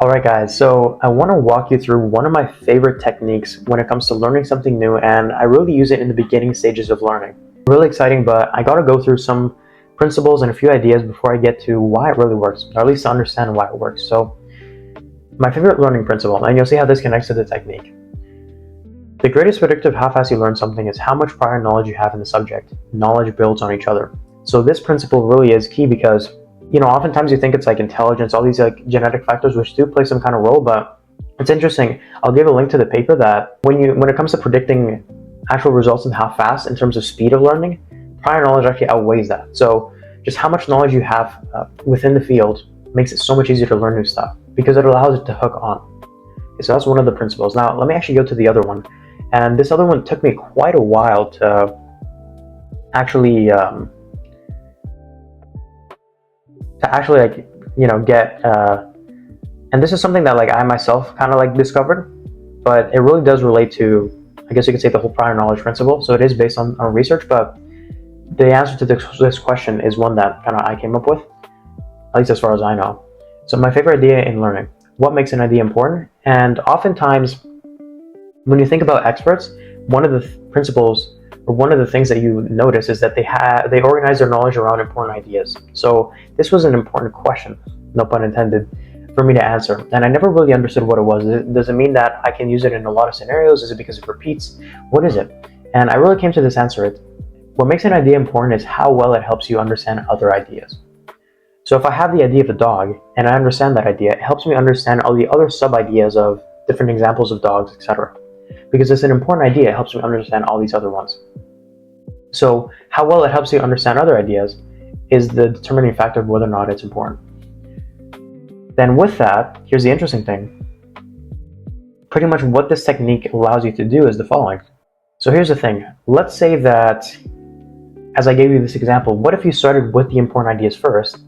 Alright guys, so I want to walk you through one of my favorite techniques when it comes to learning something new, and I really use it in the beginning stages of learning. Really exciting, but I got to go through some principles and a few ideas before I get to why it really works, or at least to understand why it works. So my favorite learning principle, and you'll see how this connects to the technique. The greatest predictor of how fast you learn something is how much prior knowledge you have in the subject. Knowledge builds on each other. So this principle really is key because oftentimes you think it's like intelligence, all these like genetic factors, which do play some kind of role, but it's interesting. I'll give a link to the paper that when it comes to predicting actual results and how fast in terms of speed of learning, prior knowledge actually outweighs that. So just how much knowledge you have within the field makes it so much easier to learn new stuff because it allows it to hook on. Okay, so that's one of the principles. Now let me actually go to the other one. And this other one took me quite a while to actually get and this is something that like I myself kind of like discovered, but it really does relate to, I guess you could say, the whole prior knowledge principle. So it is based on research, but the answer to this question is one that kind of I came up with, at least as far as I know. So my favorite idea in learning, what makes an idea important? And oftentimes when you think about experts, one of the principles or one of the things that you notice is that they organize their knowledge around important ideas. So this was an important question, no pun intended, for me to answer. And I never really understood what it was. Does it mean that I can use it in a lot of scenarios? Is it because it repeats? What is it? And I really came to this answer. What makes an idea important is how well it helps you understand other ideas. So if I have the idea of a dog and I understand that idea, it helps me understand all the other sub-ideas of different examples of dogs, etc. Because it's an important idea, it helps me understand all these other ones. So how well it helps you understand other ideas is the determining factor of whether or not it's important. Then with that, here's the interesting thing. Pretty much what this technique allows you to do is the following. So here's the thing. Let's say that, as I gave you this example, what if you started with the important ideas first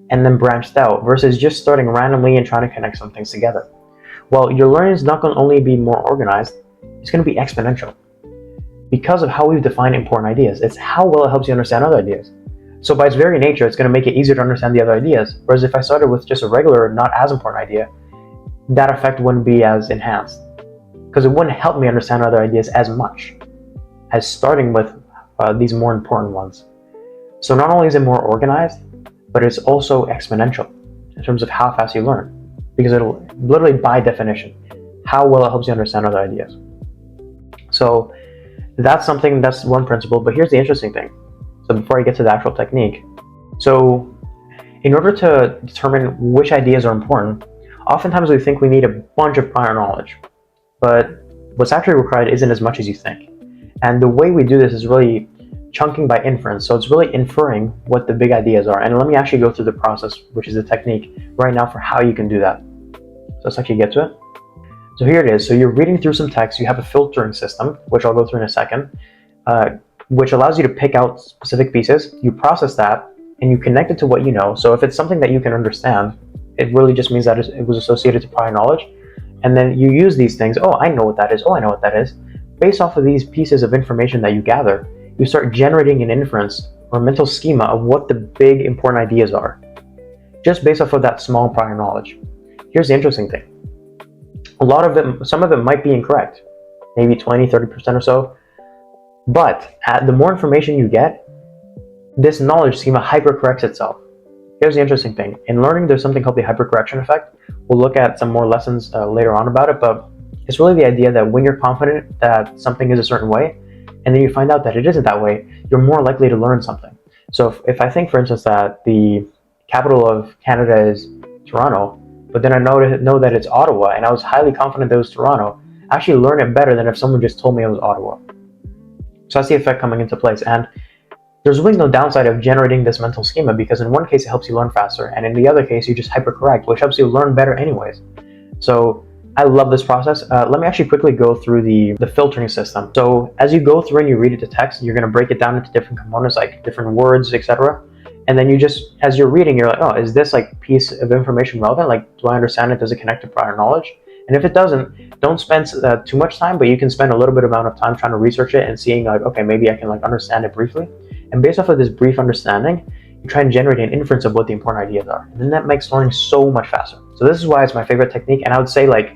and then branched out versus just starting randomly and trying to connect some things together? Well, your learning is not going to only be more organized, it's going to be exponential. Because of how we've defined important ideas, it's how well it helps you understand other ideas. So by its very nature, it's going to make it easier to understand the other ideas. Whereas if I started with just a regular, not as important idea, that effect wouldn't be as enhanced. Because it wouldn't help me understand other ideas as much as starting with these more important ones. So not only is it more organized, but it's also exponential in terms of how fast you learn. Because it'll literally, by definition, how well it helps you understand other ideas. So that's one principle, but here's the interesting thing. So before I get to the actual technique, so in order to determine which ideas are important, oftentimes we think we need a bunch of prior knowledge, but what's actually required isn't as much as you think. And the way we do this is really chunking by inference. So it's really inferring what the big ideas are. And let me actually go through the process, which is the technique right now for how you can do that. So let's actually get to it. So here it is. So you're reading through some text. You have a filtering system, which I'll go through in a second, which allows you to pick out specific pieces. You process that, and you connect it to what you know. So if it's something that you can understand, it really just means that it was associated to prior knowledge. And then you use these things. Oh, I know what that is. Oh, I know what that is. Based off of these pieces of information that you gather, you start generating an inference or mental schema of what the big important ideas are, just based off of that small prior knowledge. Here's the interesting thing. Some of it might be incorrect, maybe 20-30% or so, but the more information you get, this knowledge schema hypercorrects itself. Here's the interesting thing. In learning, there's something called the hypercorrection effect. We'll look at some more lessons later on about it, but it's really the idea that when you're confident that something is a certain way, and then you find out that it isn't that way, you're more likely to learn something. So if I think, for instance, that the capital of Canada is Toronto, but then I know that it's Ottawa, and I was highly confident that it was Toronto, I actually learn it better than if someone just told me it was Ottawa. So that's the effect coming into place. And there's really no downside of generating this mental schema, because in one case it helps you learn faster, and in the other case you just hypercorrect, which helps you learn better anyways. So I love this process. Let me actually quickly go through the filtering system. So as you go through and you read it to text, you're going to break it down into different components, like different words, etc. And then you just, as you're reading, you're like, oh, is this like piece of information relevant? Like, do I understand it? Does it connect to prior knowledge? And if it doesn't, don't spend too much time, but you can spend a little bit amount of time trying to research it and seeing like, okay, maybe I can like understand it briefly. And based off of this brief understanding, you try and generate an inference of what the important ideas are. And then that makes learning so much faster. So this is why it's my favorite technique. And I would say, like,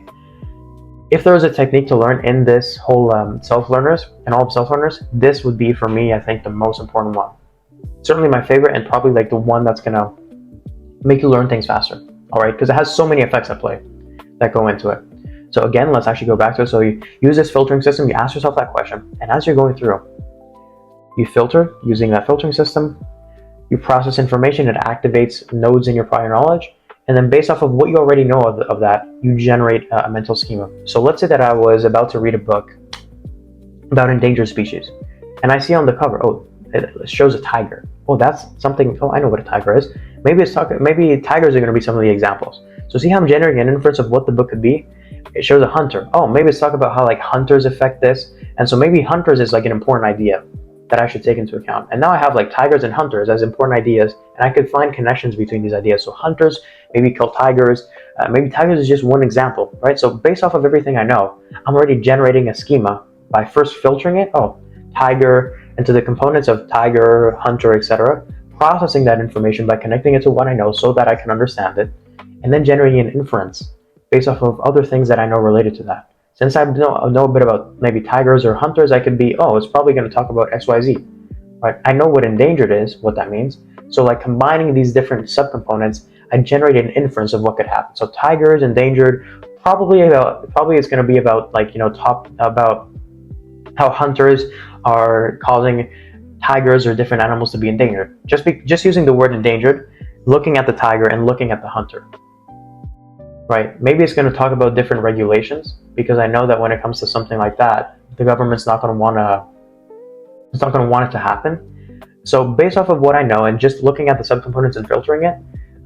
if there was a technique to learn in this whole self-learners and all of self-learners, this would be, for me, I think, the most important one. Certainly my favorite, and probably like the one that's going to make you learn things faster. All right, because it has so many effects at play that go into it. So again, let's actually go back to it. So you use this filtering system, you ask yourself that question, and as you're going through, you filter using that filtering system, you process information, it activates nodes in your prior knowledge, and then based off of what you already know of that, you generate a mental schema. So let's say that I was about to read a book about endangered species, and I see on the cover, oh, it shows a tiger. Oh, that's something, oh, I know what a tiger is. Maybe tigers are going to be some of the examples. So see how I'm generating an inference of what the book could be? It shows a hunter. Oh, maybe it's talking about how like hunters affect this. And so maybe hunters is like an important idea that I should take into account. And now I have like tigers and hunters as important ideas, and I could find connections between these ideas. So hunters maybe kill tigers. Maybe tigers is just one example, right? So based off of everything I know, I'm already generating a schema by first filtering it. Oh, tiger, into the components of tiger, hunter, etc., processing that information by connecting it to what I know so that I can understand it, and then generating an inference based off of other things that I know related to that. Since I know a bit about maybe tigers or hunters, I could be, oh, it's probably going to talk about XYZ. Right? I know what endangered is, what that means. So like combining these different subcomponents, I generate an inference of what could happen. So tigers, endangered, probably it's going to be about like, about how hunters are causing tigers or different animals to be endangered. Just using the word endangered, looking at the tiger and looking at the hunter. Right? Maybe it's going to talk about different regulations, because I know that when it comes to something like that, the government's not going to want it to happen. So based off of what I know and just looking at the subcomponents and filtering it,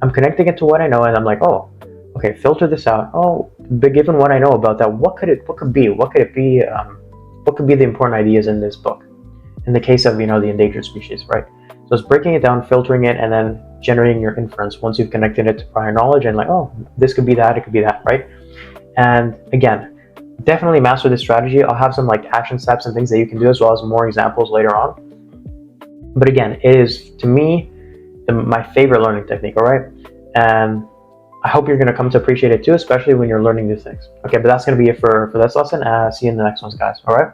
I'm connecting it to what I know, and I'm like, oh, okay, filter this out. Oh, but given what I know about that, what could it be? What could be the important ideas in this book? In the case of, the endangered species, right? So it's breaking it down, filtering it, and then generating your inference once you've connected it to prior knowledge, and like, oh, this could be that, it could be that, right? And again, definitely master this strategy. I'll have some like action steps and things that you can do, as well as more examples later on. But again, it is, to me, my favorite learning technique, all right? And I hope you're going to come to appreciate it too, especially when you're learning new things. Okay, but that's going to be it for this lesson. See you in the next ones, guys, all right?